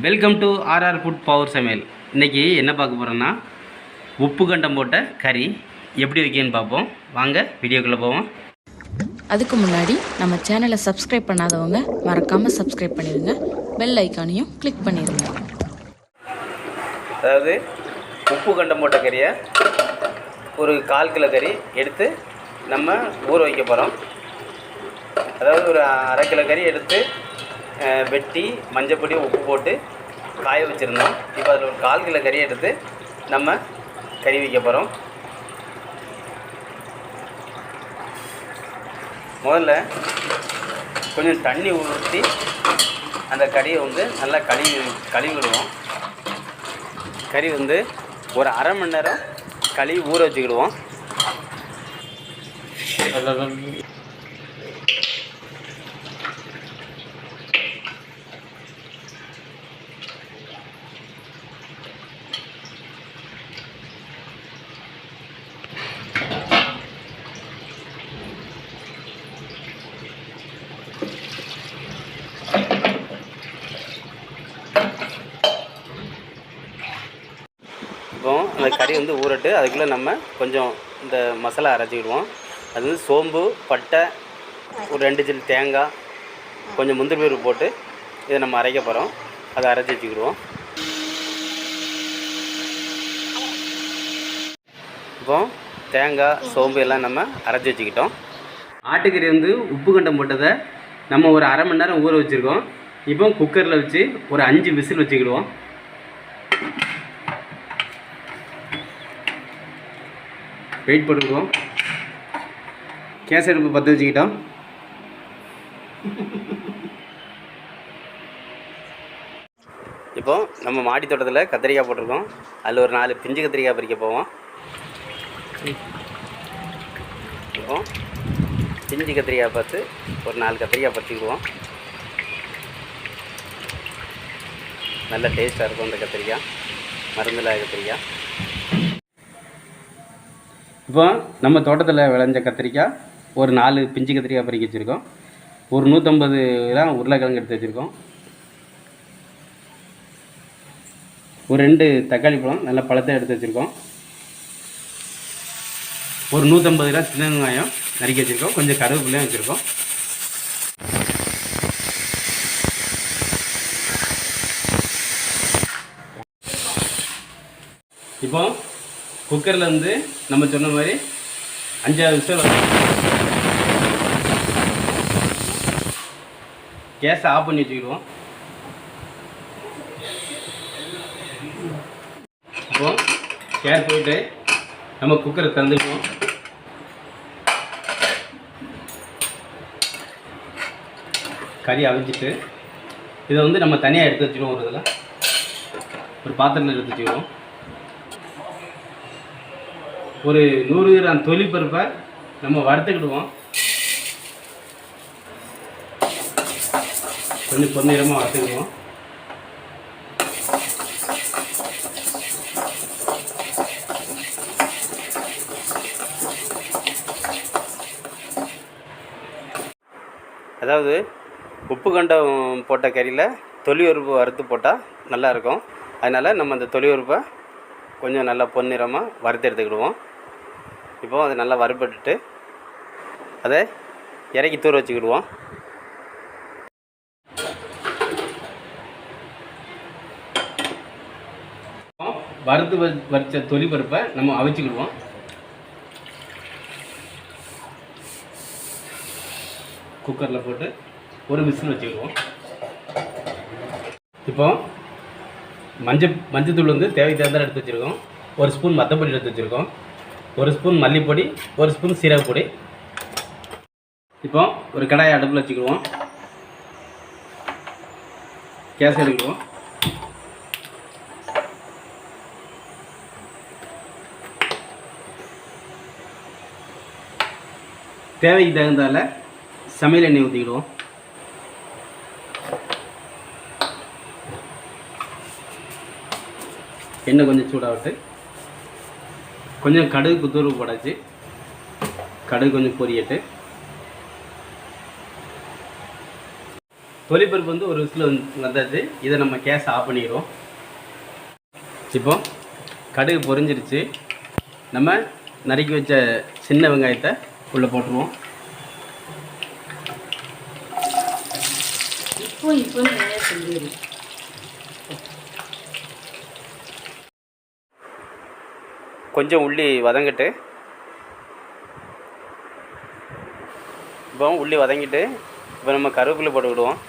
Welcome to RR food power சமையல். இன்றைக்கி என்ன பார்க்க போகிறோன்னா உப்பு கண்டம் போட்ட கறி எப்படி வைக்கன்னு பார்ப்போம். வாங்க வீடியோக்குள்ளே போவோம். அதுக்கு முன்னாடி நம்ம சேனலை சப்ஸ்கிரைப் பண்ணாதவங்க மறக்காமல் சப்ஸ்கிரைப் பண்ணிடுங்க. பெல் ஐக்கானையும் கிளிக் பண்ணிடுங்க. அதாவது உப்பு கண்டம் போட்ட கறியை ஒரு 1/4 கிலோ கறி எடுத்து நம்ம ஊற வைக்க போகிறோம். அதாவது ஒரு 1/2 கிலோ கறி எடுத்து வெட்டி மஞ்சப்பொடி உப்பு போட்டு காய வச்சுருந்தோம். இப்போ அதில் ஒரு 1/4 கிலோ கறி எடுத்து நம்ம கறி வைக்க போகிறோம். முதல்ல கொஞ்சம் தண்ணி ஊற்றி அந்த கறியை நல்லா கழுவி விடுவோம். கறி ஒரு 1/2 மணி நேரம் கழுவி ஊற வச்சுக்கிடுவோம். இப்போ அந்த கறி ஊறட்டு அதுக்குள்ளே நம்ம கொஞ்சம் இந்த மசாலா அரைச்சிக்கிடுவோம். அது சோம்பு, பட்டை, ஒரு 2 சில்லு தேங்காய், கொஞ்சம் முந்திரி பருப்பு போட்டு இதை நம்ம அரைக்க போகிறோம். அதை அரைச்சி வச்சுக்கிடுவோம். இப்போ தேங்காய், சோம்பு எல்லாம் நம்ம அரைச்சி வச்சுக்கிட்டோம். ஆட்டுக்கறி உப்பு கண்டம் போட்டதை நம்ம ஒரு 1/2 மணி நேரம் ஊற வச்சுருக்கோம். இப்போ குக்கரில் வச்சு ஒரு 5 விசில் வச்சுக்கிடுவோம். வெயிட் பண்ணிக்குவோம். கேஸ் அடுப்பு பற்ற வச்சுக்கிட்டோம். இப்போ நம்ம மாடி தோட்டத்தில் கத்திரிக்காய் போட்டிருக்கோம். அதில் ஒரு 4 பிஞ்சு கத்திரிக்காய் பறிக்க போவோம். இப்போ பிஞ்சு கத்திரிக்காய் பார்த்து ஒரு 4 கத்திரிக்காய் பறிச்சுக்குவோம். நல்ல டேஸ்ட்டாக இருக்கும் அந்த கத்திரிக்காய், மருந்தில்லாத கத்திரிக்காய். இப்போ நம்ம தோட்டத்தில் விளைஞ்ச கத்திரிக்காய் ஒரு 4 பிஞ்சு கத்திரிக்காய் பறிக்க வச்சுருக்கோம். ஒரு 150 கிராம் உருளைக்கிழங்கு எடுத்து வச்சுருக்கோம். ஒரு 2 தக்காளி பழம் நல்ல பழத்தை எடுத்து வச்சுருக்கோம். ஒரு 150 கிராம் சின்ன வெங்காயம் நறுக்கி வச்சுருக்கோம். கொஞ்சம் கருவேப்பிலையும் வச்சுருக்கோம். இப்போ குக்கரில் நம்ம சொன்ன மாதிரி 5 விசில் கேஸை ஆஃப் பண்ணி வச்சுக்கிடுவோம். இப்போ கேஸ் போயிட்டு நம்ம குக்கரை திறந்துக்குவோம். கறி அவிச்சிட்டு இதை நம்ம தனியாக எடுத்து வச்சுக்குவோம். ஒரு இதில் ஒரு பாத்திரத்தில் எடுத்து வச்சுக்குவோம். ஒரு 100 கிராம் தொலி பருப்பை நம்ம வறுத்துக்கிடுவோம். கொஞ்சம் பொன்னிறமாக வறுத்துக்கிடுவோம். அதாவது உப்பு கண்டம் போட்ட கறியில் தொலி பருப்பு வறுத்து போட்டால் நல்லாயிருக்கும். அதனால் நம்ம அந்த தொலி பருப்பை கொஞ்சம் நல்லா பொன்னிறமாக வறுத்து எடுத்துக்கிடுவோம். இப்போது அதை நல்லா வறுபட்டுட்டு அதை இறக்கி தூர வச்சுக்கிடுவோம். வறுத்து வச்ச தொலி பருப்பை நம்ம அவிச்சுக்கிடுவோம். குக்கரில் போட்டு ஒரு விசில் வச்சுக்கிடுவோம். இப்போ மஞ்சத்தூள் தேவைக்கு தகுந்த எடுத்து வச்சுருக்கோம். ஒரு ஸ்பூன் மத்தப்பொடி எடுத்து வச்சுருக்கோம். ஒரு ஸ்பூன் மல்லிப்பொடி, ஒரு ஸ்பூன் சீரகப்பொடி. இப்போ ஒரு கடாயை அடுப்பில் வச்சுக்கிடுவோம். கேஸ் எடுக்கிடுவோம். தேவைக்கு தகுந்தால சமையல் எண்ணெய் ஊற்றிக்கிடுவோம். எண்ணெய் கொஞ்சம் சூடாகட்டு கொஞ்சம் கடுகு குத்தூர்வு போடாச்சு. கடுகு கொஞ்சம் பொரியட்டு தொலிப்பருப்பு வந்து ஒரு விசில் வந்தாச்சு. இதை நம்ம கேஸ் ஆஃப் பண்ணிடுவோம். இப்போ கடுகு பொரிஞ்சிருச்சு. நம்ம நறுக்கி வச்ச சின்ன வெங்காயத்தை உள்ளே போட்டுருவோம். கொஞ்சம் உள்ளி வதங்கிட்டு இப்போ உள்ளி வதங்கிட்டு இப்போ நம்ம கருவேப்பிலை போட்டுக்கிடுவோம்.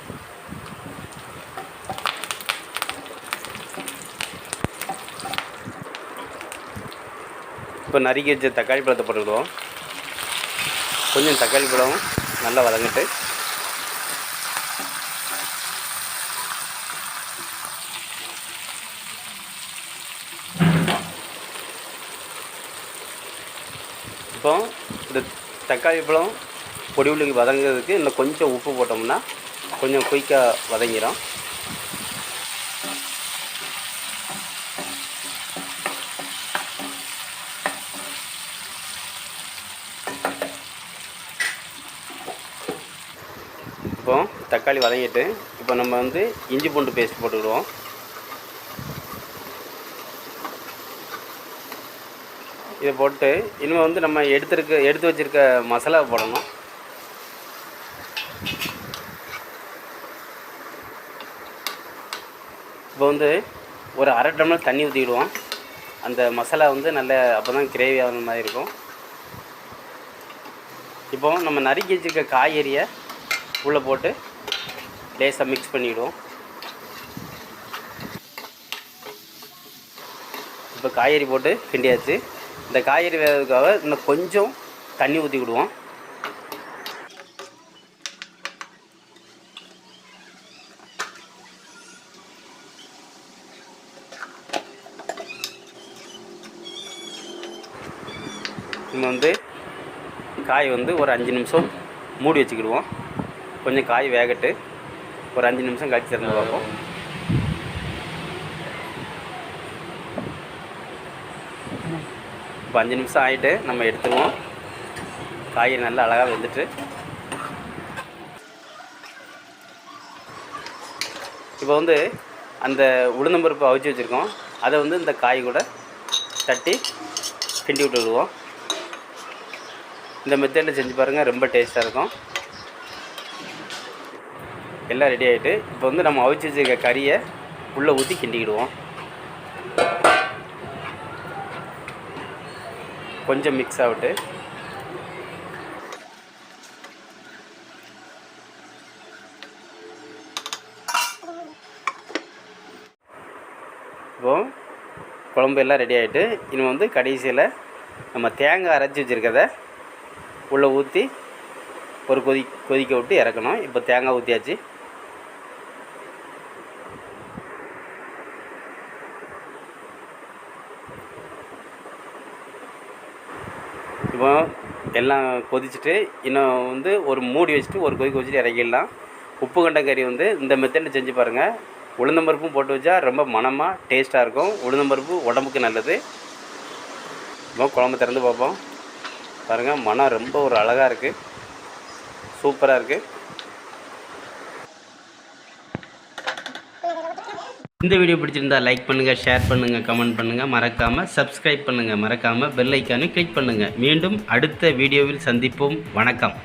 இப்போ நறுக்கி வச்ச தக்காளி பழத்தை போட்டுக்கிடுவோம். கொஞ்சம் தக்காளி பழம் நல்லா வதங்கிட்டு இப்போ இந்த தக்காளி பழம் பொடி உள்ளுக்கு வதங்கிறதுக்கு இன்னும் கொஞ்சம் உப்பு போட்டோம்னா கொஞ்சம் குயிக்காக வதங்கிடும். இப்போ தக்காளி வதங்கிட்டு இப்போ நம்ம வந்து இஞ்சி பூண்டு பேஸ்ட் போட்டுக்கிடுவோம். இதை போட்டு இனிமேல் வந்து நம்ம எடுத்து வச்சுருக்க மசாலாவை போடணும். இப்போ வந்து ஒரு அரை டம்ளர் தண்ணி ஊற்றிக்கிடுவோம். அந்த மசாலா வந்து நல்ல அப்போ தான் கிரேவி ஆகிற மாதிரி இருக்கும். இப்போ நம்ம நறுக்கி வச்சுருக்க காய்கறியை உள்ளே போட்டு லேசாக மிக்ஸ் பண்ணிவிடுவோம். இப்போ காய்கறி போட்டு கிண்டியாச்சு. இந்த காய்கறி வேகிறதுக்காக இன்னும் கொஞ்சம் தண்ணி ஊற்றிக்கிடுவோம். நம்ம வந்து காய் வந்து ஒரு 5 நிமிஷம் மூடி வச்சுக்கிடுவோம். கொஞ்சம் காய் வேகட்டு ஒரு 5 நிமிஷம் கழிச்சு திறந்து பார்ப்போம். இப்போ 5 நிமிஷம் ஆகிட்டு நம்ம எடுத்துருவோம். காய் நல்லா அழகாக வெந்துட்டு இப்போ வந்து அந்த உளுந்தம்பருப்பு அவிச்சு வச்சுருக்கோம். அதை வந்து இந்த காய் கூட தட்டி கிண்டி விட்டுடுவோம். இந்த மெத்தடில் செஞ்சு பாருங்கள், ரொம்ப டேஸ்ட்டாக இருக்கும். எல்லாம் ரெடி ஆகிட்டு இப்போ வந்து நம்ம அவிச்சு வச்சுருக்க கறியை உள்ளே ஊற்றி கிண்டிக்கிடுவோம். கொஞ்சம் மிக்ஸ் ஆகிட்டு இப்போது குழம்பு எல்லாம் ரெடி ஆகிட்டு இன்னும் வந்து கடைசியில் நம்ம தேங்காய் அரைச்சி வச்சுருக்கதை உள்ளே ஊற்றி ஒரு கொதிக்க விட்டு இறக்கணும். இப்போ தேங்காய் ஊற்றியாச்சு. இப்போ எல்லாம் கொதிச்சுட்டு இன்னும் வந்து ஒரு மூடி வச்சுட்டு ஒரு கொதிக்க வச்சுட்டு இறக்கிடலாம். உப்பு கண்ட கறி வந்து இந்த மெத்தடில் செஞ்சு பாருங்கள். உளுந்தம்பருப்பும் போட்டு வச்சா ரொம்ப மணமாக டேஸ்ட்டாக இருக்கும். உளுந்தம்பருப்பு உடம்புக்கு நல்லது. இப்போ குழம்பு திறந்து பார்ப்போம். பாருங்கள், மனம் ரொம்ப ஒரு அழகாக இருக்குது, சூப்பராக இருக்குது. இந்த வீடியோ பிடிச்சிருந்தா லைக் பண்ணுங்கள், ஷேர் பண்ணுங்கள், கமெண்ட் பண்ணுங்கள், மறக்காமல் சப்ஸ்கிரைப் பண்ணுங்கள், மறக்காமல் பெல் ஐக்கானை கிளிக் பண்ணுங்கள். மீண்டும் அடுத்த வீடியோவில் சந்திப்போம். வணக்கம்.